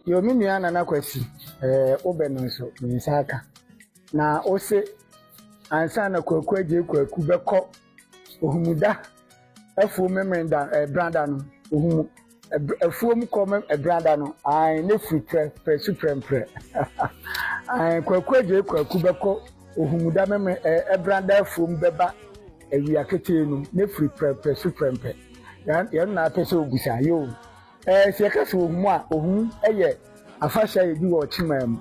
yomi nua na nakwasi obenu nso nsaka na ose ansa na kwaku aje kwaku beko ohumuda afuo memenda branda no ohumu afuo mu ko branda no ai ne fripre presuprempre ai kwaku aje kwaku beko ohumuda meme branda afuo mu beba ewia ketenu ne fripre presuprempre yan na pese obusa yo se kaso ohumu a ohum eye afasha yedi wo chimam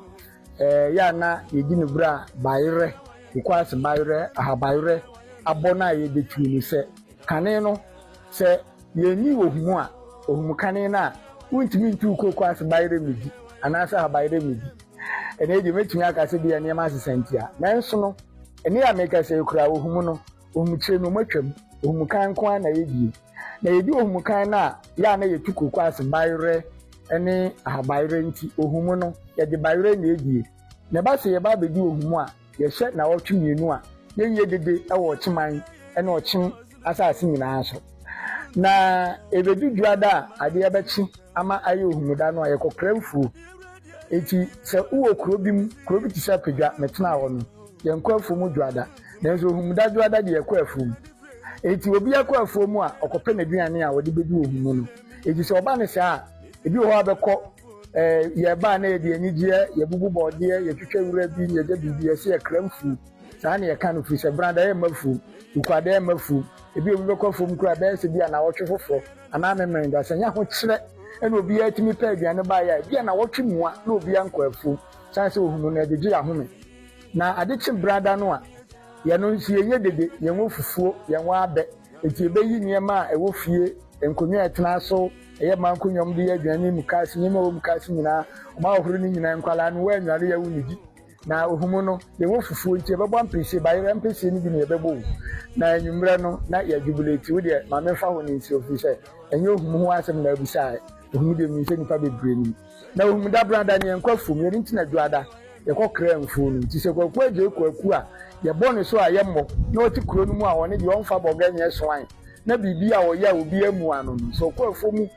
ya na yedi ne bra bayre ikwase bayre ahabayre abona yebetwi ni se kane no se yeni ohumu a ohumu kane na untimi ntu kwase bayre medi anasa ahabayre medi ene je metumi akase bia ne ma asesantia nanso no ene ya meka se kura ohumu no ohumu kire no matwam ohumu kan kwa na yedi na yedi ohumu kan na ya na yetuko kwase bayre ene ahabayre nti ohumu no yede bayre na yedi na ba se ye ba bedi ohumu a ye hye na wotwemienu a ye ye dede e wo chiman ene ochim asase nyina so na ebedu duada ade ya bechi ama aye ohumuda no aye kokramfu eti se uwo kurobim kurobiti se pedwa metena wo no ye nkwafu mu duada na so ohumuda duada de ye kwafu eti obi akwafu mu a okope na duane a wode bedu ohumu no eti se oba ne se a ebi ho abekọ ye ba na edi anigye ye bubu bode ye twetwa wura bi ye de bibi ye se ye kramfu saa na ye kan fu se branda ye mafu ukwada ye mafu ebi obi bekọ mu kura be se bia na wotwe fofo ana memenda se nya ho kire ena obi atimi pa aduane ba ya bia na wotwe mu a na obi ankwafu saa se ohumu na de gye ahome na adechi branda no a ye no nsi ye dede ye wo fufuo ye wo abe eti ebeyi niema a ewo fie enkonwa etena so eye mankunyom de aduane mu kasi nyema wo mu kasi nyina ma ohuru ni nyina nkwala no wa anware ya wunidi na ohumu no ye wo fufuo nti bebo ampese bayere ampese ni bi ne bebo na anwumre no na ya jubilate wo de ma mefa ho ni nsi ofise enye ohumu ho asem na abusa ohumu de mi se nipa bebre ni na ohumu da branda ne nkwafu mi nti na duada ye kokra mfu no nti se kwaku aje kwaku a ye bone so a ye mmọ na oti kuro no mu a woni de wonfa boga nye soan na bibi a wo ya obi amu ano so kwafu mu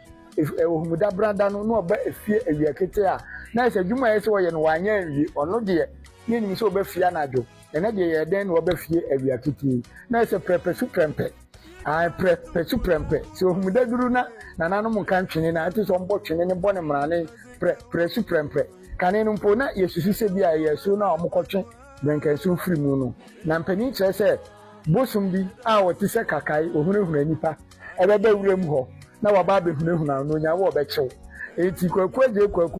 ohumuda branda no no oba efie ewia kete a na se dwuma ye se wo ye no wanya awie ono de ye nim se oba fia na adwo ene de ye den no oba fie ewia kete na se prepe suprempe ai prepe suprempe se ohumuda duru na nanu mu kan twene na ati so mbo twene ne bone mrane prepe suprempe kane no mpo na yesusu se bia yesu na omukotwe benka su firi mu no na mpani kire se bosum bi a wote se kakai ohunehuna nipa ebebe wurem ho na waba behunehuna no nya wo be kyew eti kwaku aje kwaku